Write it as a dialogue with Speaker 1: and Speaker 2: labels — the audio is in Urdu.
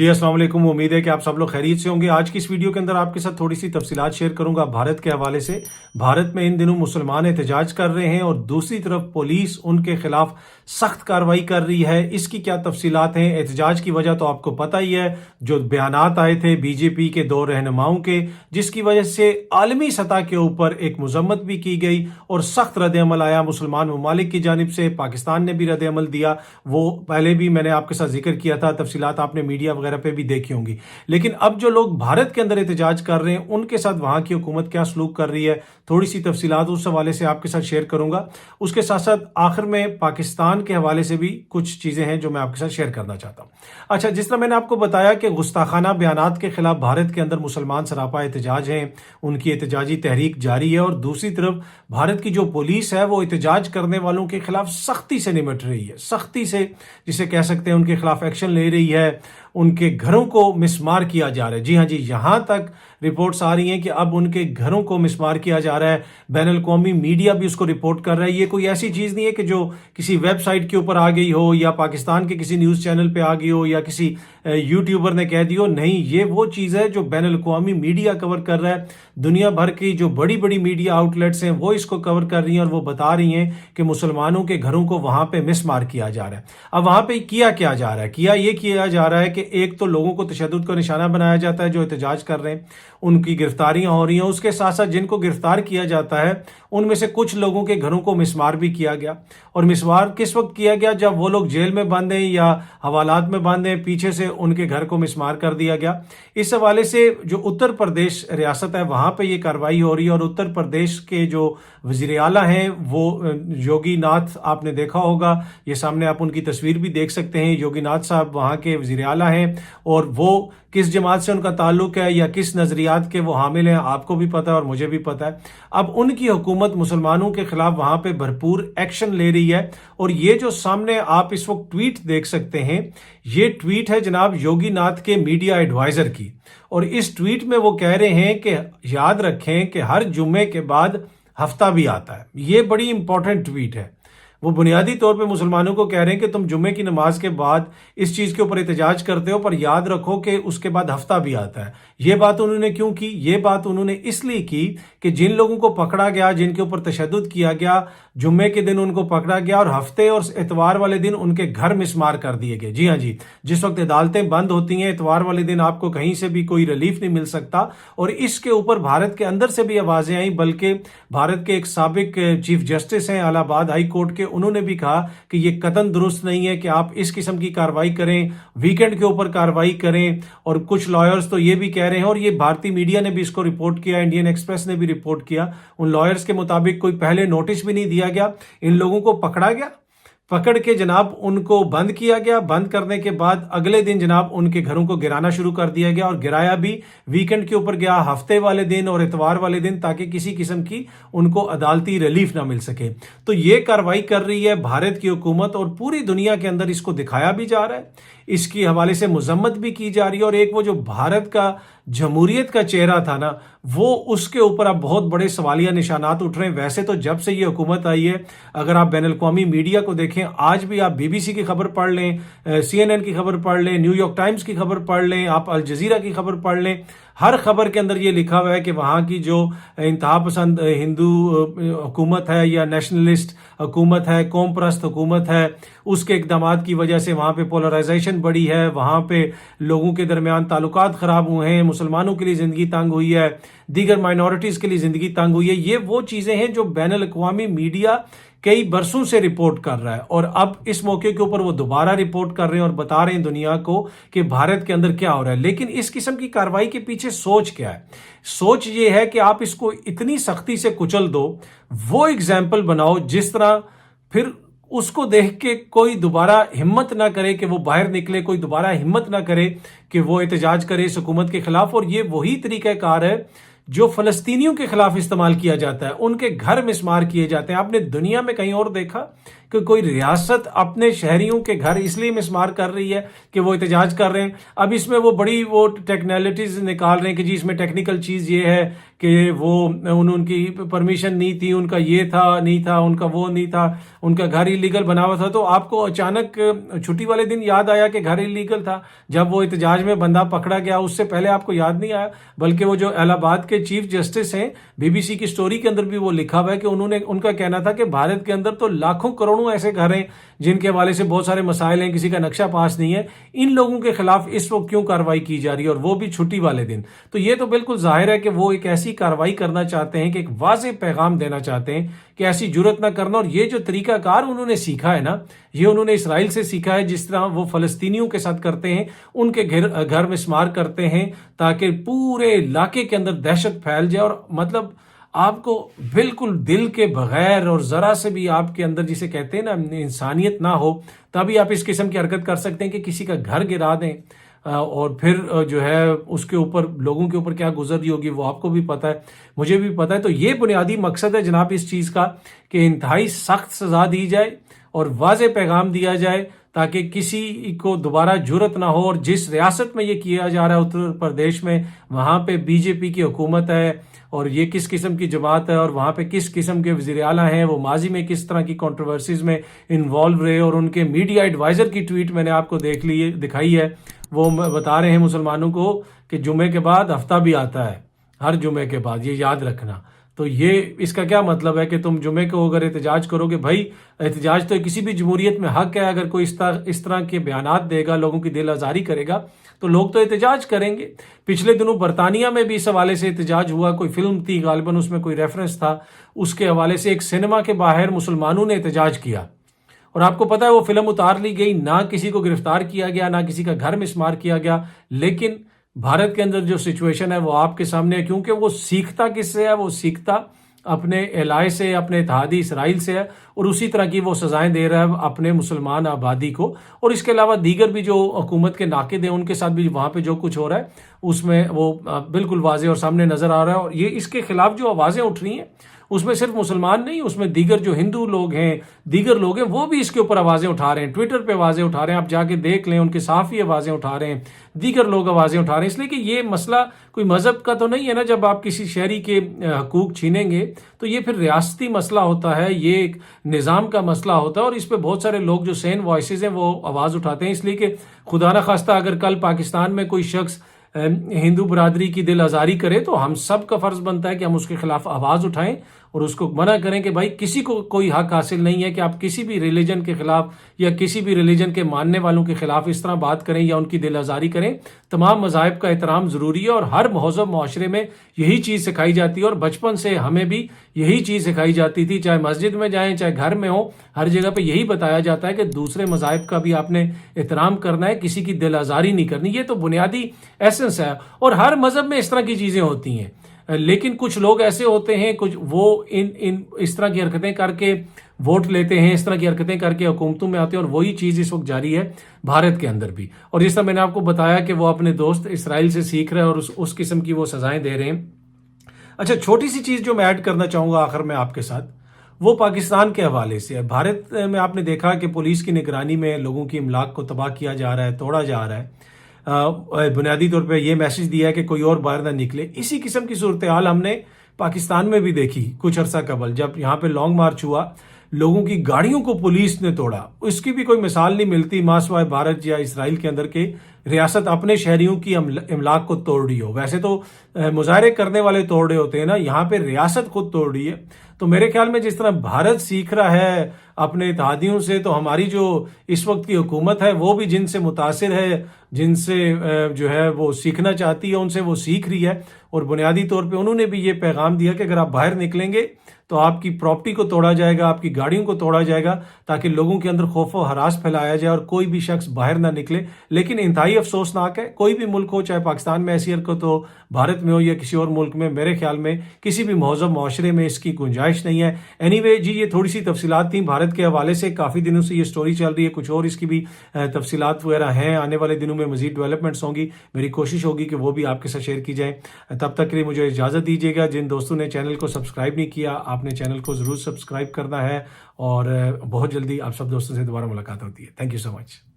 Speaker 1: جی السلام علیکم، امید ہے کہ آپ سب لوگ خیریت سے ہوں گے۔ آج کی اس ویڈیو کے اندر آپ کے ساتھ تھوڑی سی تفصیلات شیئر کروں گا بھارت کے حوالے سے۔ بھارت میں ان دنوں مسلمان احتجاج کر رہے ہیں اور دوسری طرف پولیس ان کے خلاف سخت کارروائی کر رہی ہے۔ اس کی کیا تفصیلات ہیں؟ احتجاج کی وجہ تو آپ کو پتہ ہی ہے، جو بیانات آئے تھے بی جے پی کے 2 رہنماؤں کے، جس کی وجہ سے عالمی سطح کے اوپر ایک مذمت بھی کی گئی اور سخت رد عمل آیا مسلمان ممالک کی جانب سے۔ پاکستان نے بھی رد عمل دیا، وہ پہلے بھی میں نے آپ کے ساتھ ذکر کیا تھا، تفصیلات آپ نے میڈیا وغیرہ پہ بھی دیکھی ہوں گی۔ لیکن اب جو لوگ بھارت کے اندر احتجاج کر رہے ہیں ان کے ساتھ وہاں کی حکومت کیا سلوک کر رہی ہے، تھوڑی سی تفصیلات اس حوالے سے آپ کے ساتھ شیئر کروں گا۔ اس کے ساتھ ساتھ آخر میں پاکستان کے حوالے سے بھی کچھ چیزیں ہیں جو میں آپ کے ساتھ شیئر کرنا چاہتا ہوں۔ اچھا، جس طرح میں نے آپ کو بتایا کہ گستاخانہ بیانات کے خلاف بھارت کے اندر مسلمان سراپا احتجاج ہیں، ان کی احتجاجی تحریک جاری ہے، اور دوسری طرف بھارت کی جو پولیس ہے وہ احتجاج کرنے والوں کے خلاف سختی سے نمٹ رہی ہے، سختی سے جسے کہہ سکتے ہیں ان کے خلاف ایکشن لے رہی ہے، ان کے گھروں کو مسمار کیا جا رہا ہے۔ جی ہاں جی، یہاں تک رپورٹس آ رہی ہیں کہ اب ان کے گھروں کو مسمار کیا جا رہا ہے۔ بین الاقوامی میڈیا بھی اس کو رپورٹ کر رہا ہے۔ یہ کوئی ایسی چیز نہیں ہے کہ جو کسی ویب سائٹ کے اوپر آ گئی ہو یا پاکستان کے کسی نیوز چینل پہ آ گئی ہو یا کسی یوٹیوبر نے کہہ دی ہو، نہیں، یہ وہ چیز ہے جو بین الاقوامی میڈیا کور کر رہا ہے۔ دنیا بھر کی جو بڑی بڑی میڈیا آؤٹ لیٹس ہیں وہ اس کو کور کر رہی ہیں اور وہ بتا رہی ہیں کہ مسلمانوں کے گھروں کو وہاں پہ مسمار کیا جا رہا ہے۔ اب وہاں پہ کیا جا رہا ہے؟ یہ کیا جا رہا ہے کہ ایک تو لوگوں کو تشدد کا نشانہ بنایا جاتا ہے جو احتجاج کر رہے ہیں، ان کی گرفتاریاں ہو رہی ہیں، اس کے ساتھ ساتھ جن کو گرفتار کیا جاتا ہے ان میں سے کچھ لوگوں کے گھروں کو مسمار بھی کیا گیا۔ اور مسمار کس وقت کیا گیا؟ جب وہ لوگ جیل میں بند ہیں یا حوالات میں بند ہیں، پیچھے سے ان کے گھر کو مسمار کر دیا گیا۔ اس حوالے سے جو اتر پردیش ریاست ہے وہاں پہ یہ کارروائی ہو رہی ہے، اور اتر پردیش کے جو وزیر اعلیٰ ہیں وہ یوگی ناتھ، آپ نے دیکھا ہوگا، یہ سامنے آپ ان کی تصویر بھی دیکھ سکتے ہیں۔ یوگی ناتھ صاحب وہاں کے وزیر اعلیٰ ہیں، اور وہ کس جماعت سے ان کا تعلق ہے یا کس نظریات کے وہ حامل ہیں آپ کو بھی پتہ ہے اور مجھے بھی پتہ ہے۔ اب ان کی حکومت مسلمانوں کے خلاف وہاں پہ بھرپور ایکشن لے رہی ہے، اور یہ جو سامنے آپ اس وقت ٹویٹ دیکھ سکتے ہیں، یہ ٹویٹ ہے جناب یوگی ناتھ کے میڈیا ایڈوائزر کی، اور اس ٹویٹ میں وہ کہہ رہے ہیں کہ یاد رکھیں کہ ہر جمعے کے بعد ہفتہ بھی آتا ہے۔ یہ بڑی امپورٹنٹ ٹویٹ ہے۔ وہ بنیادی طور پہ مسلمانوں کو کہہ رہے ہیں کہ تم جمعے کی نماز کے بعد اس چیز کے اوپر احتجاج کرتے ہو، پر یاد رکھو کہ اس کے بعد ہفتہ بھی آتا ہے۔ یہ بات انہوں نے کیوں کی؟ یہ بات انہوں نے اس لیے کی کہ جن لوگوں کو پکڑا گیا، جن کے اوپر تشدد کیا گیا، جمعے کے دن ان کو پکڑا گیا اور ہفتے اور اتوار والے دن ان کے گھر مسمار کر دیے گئے۔ جی ہاں جی، جس وقت عدالتیں بند ہوتی ہیں اتوار والے دن آپ کو کہیں سے بھی کوئی ریلیف نہیں مل سکتا، اور اس کے اوپر بھارت کے اندر سے بھی آوازیں آئیں، بلکہ بھارت کے ایک سابق چیف جسٹس ہیں الہ آباد ہائی کورٹ کے، انہوں نے بھی کہا کہ یہ قطعاً درست نہیں ہے کہ آپ اس قسم کی کارروائی کریں، ویکنڈ کے اوپر کارروائی کریں۔ اور کچھ لائرز تو یہ بھی کہہ رہے ہیں، اور یہ بھارتی میڈیا نے بھی اس کو رپورٹ کیا، انڈین ایکسپریس نے بھی رپورٹ کیا، ان لائرز کے مطابق کوئی پہلے نوٹس بھی نہیں دیا گیا، ان لوگوں کو پکڑا گیا، پکڑ کے جناب ان کو بند کیا گیا، بند کرنے کے بعد اگلے دن جناب ان کے گھروں کو گرانا شروع کر دیا گیا، اور گرایا بھی ویکنڈ کے اوپر گیا، ہفتے والے دن اور اتوار والے دن، تاکہ کسی قسم کی ان کو عدالتی ریلیف نہ مل سکے۔ تو یہ کارروائی کر رہی ہے بھارت کی حکومت، اور پوری دنیا کے اندر اس کو دکھایا بھی جا رہا ہے، اس کی حوالے سے مذمت بھی کی جا رہی ہے، اور ایک وہ جو بھارت کا جمہوریت کا چہرہ تھا نا، وہ اس کے اوپر اب بہت بڑے سوالیہ نشانات اٹھ رہے ہیں۔ ویسے تو جب سے یہ حکومت آئی ہے، اگر آپ بین الاقوامی میڈیا کو دیکھیں، آج بھی آپ بی بی سی کی خبر پڑھ لیں، سی این این کی خبر پڑھ لیں، نیو یارک ٹائمز کی خبر پڑھ لیں، آپ الجزیرہ کی خبر پڑھ لیں، ہر خبر کے اندر یہ لکھا ہوا ہے کہ وہاں کی جو انتہا پسند ہندو حکومت ہے یا نیشنلسٹ حکومت ہے، قوم پرست حکومت ہے، اس کے اقدامات کی وجہ سے وہاں پہ پولرائزیشن بڑھی ہے، وہاں پہ لوگوں کے درمیان تعلقات خراب ہوئے ہیں، مسلمانوں کے لیے زندگی تنگ ہوئی ہے، دیگر مائنورٹیز کے لیے زندگی تنگ ہوئی ہے۔ یہ وہ چیزیں ہیں جو بین الاقوامی میڈیا کئی برسوں سے رپورٹ کر رہا ہے، اور اب اس موقع کے اوپر وہ دوبارہ رپورٹ کر رہے ہیں اور بتا رہے ہیں دنیا کو کہ بھارت کے اندر کیا ہو رہا ہے۔ لیکن اس قسم کی کارروائی کے پیچھے سوچ کیا ہے؟ سوچ یہ ہے کہ آپ اس کو اتنی سختی سے کچل دو، وہ اگزامپل بناؤ جس طرح پھر اس کو دیکھ کے کوئی دوبارہ ہمت نہ کرے کہ وہ باہر نکلے، کوئی دوبارہ ہمت نہ کرے کہ وہ احتجاج کرے اس حکومت کے خلاف۔ اور یہ وہی طریقہ کار ہے جو فلسطینیوں کے خلاف استعمال کیا جاتا ہے، ان کے گھر مسمار کیے جاتے ہیں۔ آپ نے دنیا میں کہیں اور دیکھا کہ کوئی ریاست اپنے شہریوں کے گھر اس لیے مسمار کر رہی ہے کہ وہ احتجاج کر رہے ہیں. اب اس میں وہ بڑی وہ ٹیکنالوجیز نکال رہے ہیں کہ جی اس میں ٹیکنیکل چیز یہ ہے کہ وہ ان کی پرمیشن نہیں تھی، ان کا یہ تھا نہیں تھا، ان کا وہ نہیں تھا، ان کا گھر ایلیگل بنا ہوا تھا. تو آپ کو اچانک چھٹی والے دن یاد آیا کہ گھر ایلیگل تھا جب وہ احتجاج میں بندہ پکڑا گیا. اس سے پہلے آپ کو یاد نہیں آیا. بلکہ وہ جو الہ آباد کے چیف جسٹس ہیں، BBC کی سٹوری کے اندر بھی وہ لکھا ہوا ہے کہ ان کا کہنا تھا کہ بھارت کے اندر تو لاکھوں کروڑوں ایسے گھر ہیں جن کے حوالے سے بہت سارے مسائل ہیں، کسی کا نقشہ پاس نہیں ہے. ان لوگوں کے خلاف اس وقت کیوں کارروائی کی جا رہی ہے، اور وہ بھی چھٹی والے دن؟ تو یہ تو بالکل ظاہر ہے کہ وہ ایک ایسی کارروائی کرنا چاہتے ہیں کہ ایک واضح پیغام دینا چاہتے ہیں کہ ایسی جرت نہ کرنا. اور یہ جو طریقہ کار انہوں نے سیکھا ہے نا، یہ انہوں نے اسرائیل سے سیکھا ہے. جس طرح وہ فلسطینیوں کے ساتھ کرتے ہیں، ان کے گھر مسمار کرتے ہیں تاکہ پورے علاقے کے اندر دہشت پھیل جائے. اور مطلب آپ کو بالکل دل کے بغیر اور ذرا سے بھی آپ کے اندر جسے کہتے ہیں نا انسانیت نہ ہو، تبھی آپ اس قسم کی حرکت کر سکتے ہیں کہ کسی کا گھر گرا دیں. اور پھر جو ہے اس کے اوپر لوگوں کے اوپر کیا گزر رہی ہوگی وہ آپ کو بھی پتہ ہے، مجھے بھی پتہ ہے. تو یہ بنیادی مقصد ہے جناب اس چیز کا کہ انتہائی سخت سزا دی جائے اور واضح پیغام دیا جائے تاکہ کسی کو دوبارہ جرت نہ ہو. اور جس ریاست میں یہ کیا جا رہا ہے اتر پردیش میں، وہاں پہ BJP کی حکومت ہے اور یہ کس قسم کی جماعت ہے، اور وہاں پہ کس قسم کے وزیر اعلیٰ ہیں، وہ ماضی میں کس طرح کی کنٹروورسیز میں انوالو رہے. اور ان کے میڈیا ایڈوائزر کی ٹویٹ میں نے آپ کو دکھائی ہے. وہ بتا رہے ہیں مسلمانوں کو کہ جمعے کے بعد ہفتہ بھی آتا ہے، ہر جمعے کے بعد، یہ یاد رکھنا. تو یہ اس کا کیا مطلب ہے کہ تم جمعے کو اگر احتجاج کرو گے؟ بھائی احتجاج تو کسی بھی جمہوریت میں حق ہے. اگر کوئی اس طرح کے بیانات دے گا، لوگوں کی دل آزاری کرے گا، تو لوگ تو احتجاج کریں گے. پچھلے دنوں برطانیہ میں بھی اس حوالے سے احتجاج ہوا. کوئی فلم تھی غالباً، اس میں کوئی ریفرنس تھا، اس کے حوالے سے ایک سینما کے باہر مسلمانوں نے احتجاج کیا. اور آپ کو پتہ ہے وہ فلم اتار لی گئی، نہ کسی کو گرفتار کیا گیا، نہ کسی کا گھر مسمار کیا گیا. لیکن بھارت کے اندر جو سچویشن ہے وہ آپ کے سامنے ہے، کیونکہ وہ سیکھتا کس سے ہے؟ وہ سیکھتا اپنے الائے سے، اپنے اتحادی اسرائیل سے ہے، اور اسی طرح کی وہ سزائیں دے رہا ہے اپنے مسلمان آبادی کو. اور اس کے علاوہ دیگر بھی جو حکومت کے ناقد ہیں ان کے ساتھ بھی وہاں پہ جو کچھ ہو رہا ہے اس میں وہ بالکل واضح اور سامنے نظر آ رہا ہے. اور یہ اس کے خلاف جو آوازیں اٹھ رہی ہیں اس میں صرف مسلمان نہیں، اس میں دیگر جو ہندو لوگ ہیں، دیگر لوگ ہیں، وہ بھی اس کے اوپر آوازیں اٹھا رہے ہیں. ٹویٹر پہ آوازیں اٹھا رہے ہیں، آپ جا کے دیکھ لیں، ان کے صحافی آوازیں اٹھا رہے ہیں، دیگر لوگ آوازیں اٹھا رہے ہیں. اس لیے کہ یہ مسئلہ کوئی مذہب کا تو نہیں ہے نا. جب آپ کسی شہری کے حقوق چھینیں گے تو یہ پھر ریاستی مسئلہ ہوتا ہے، یہ ایک نظام کا مسئلہ ہوتا ہے. اور اس پہ بہت سارے لوگ جو سین وائسز ہیں وہ آواز اٹھاتے ہیں. اس لیے کہ خدا نخواستہ اگر کل پاکستان میں کوئی شخص ہندو برادری کی دل آزاری کرے تو ہم سب کا فرض بنتا ہے کہ ہم اس کے خلاف آواز اٹھائیں اور اس کو منع کریں کہ بھائی کسی کو کوئی حق حاصل نہیں ہے کہ آپ کسی بھی ریلیجن کے خلاف یا کسی بھی ریلیجن کے ماننے والوں کے خلاف اس طرح بات کریں یا ان کی دل آزاری کریں. تمام مذاہب کا احترام ضروری ہے اور ہر مہذب معاشرے میں یہی چیز سکھائی جاتی ہے. اور بچپن سے ہمیں بھی یہی چیز سکھائی جاتی تھی، چاہے مسجد میں جائیں چاہے گھر میں ہو، ہر جگہ پہ یہی بتایا جاتا ہے کہ دوسرے مذاہب کا بھی آپ نے احترام کرنا ہے، کسی کی دل آزاری نہیں کرنی. یہ تو بنیادی ایسنس ہے اور ہر مذہب میں اس طرح کی چیزیں ہوتی ہیں. لیکن کچھ لوگ ایسے ہوتے ہیں، کچھ وہ اس طرح کی حرکتیں کر کے ووٹ لیتے ہیں، اس طرح کی حرکتیں کر کے حکومتوں میں آتے ہیں، اور وہی چیز اس وقت جاری ہے بھارت کے اندر بھی. اور جس طرح میں نے آپ کو بتایا کہ وہ اپنے دوست اسرائیل سے سیکھ رہے ہیں اور اس قسم کی وہ سزائیں دے رہے ہیں. اچھا، چھوٹی سی چیز جو میں ایڈ کرنا چاہوں گا آخر میں آپ کے ساتھ، وہ پاکستان کے حوالے سے ہے. بھارت میں آپ نے دیکھا کہ پولیس کی نگرانی میں لوگوں کی املاک کو تباہ کیا جا رہا ہے، توڑا جا رہا ہے. بنیادی طور پہ یہ میسج دیا ہے کہ کوئی اور باہر نہ نکلے. اسی قسم کی صورتحال ہم نے پاکستان میں بھی دیکھی کچھ عرصہ قبل، جب یہاں پہ لانگ مارچ ہوا، لوگوں کی گاڑیوں کو پولیس نے توڑا. اس کی بھی کوئی مثال نہیں ملتی ماں سوائے بھارت یا اسرائیل کے اندر کے ریاست اپنے شہریوں کی املاک کو توڑ رہی ہو. ویسے تو مظاہرے کرنے والے توڑ رہے ہوتے ہیں نا، یہاں پہ ریاست خود توڑ رہی ہے. تو میرے خیال میں جس طرح بھارت سیکھ رہا ہے اپنے اتحادیوں سے، تو ہماری جو اس وقت کی حکومت ہے وہ بھی جن سے متاثر ہے، جن سے جو ہے وہ سیکھنا چاہتی ہے، ان سے وہ سیکھ رہی ہے. اور بنیادی طور پہ انہوں نے بھی یہ پیغام دیا کہ اگر آپ باہر نکلیں گے تو آپ کی پراپرٹی کو توڑا جائے گا، آپ کی گاڑیوں کو توڑا جائے گا، تاکہ لوگوں کے اندر خوف و ہراس پھیلایا جائے اور کوئی بھی شخص باہر نہ نکلے. لیکن انتہائی افسوسناک ہے، کوئی بھی ملک ہو، چاہے پاکستان میں ایسی حرکت ہو، بھارت میں ہو یا کسی اور ملک میں، میرے خیال میں کسی بھی مہذب معاشرے میں اس کی گنجائش نہیں ہے. اینی وے جی، یہ تھوڑی سی تفصیلات تھیں بھارت بھارت کے حوالے سے کافی دنوں سے یہ سٹوری چل رہی ہے، کچھ اور اس کی بھی تفصیلات وغیرہ ہیں، آنے والے دنوں میں مزید ڈیولپمنٹس ہوں گی، میری کوشش ہوگی کہ وہ بھی آپ کے ساتھ شیئر کی جائیں۔ تب تک کے لیے مجھے اجازت دیجیے گا۔ جن دوستوں نے چینل کو سبسکرائب نہیں کیا، آپ نے چینل کو ضرور سبسکرائب کرنا ہے، اور بہت جلدی آپ سب دوستوں سے دوبارہ ملاقات ہوتی ہے۔ Thank you so much.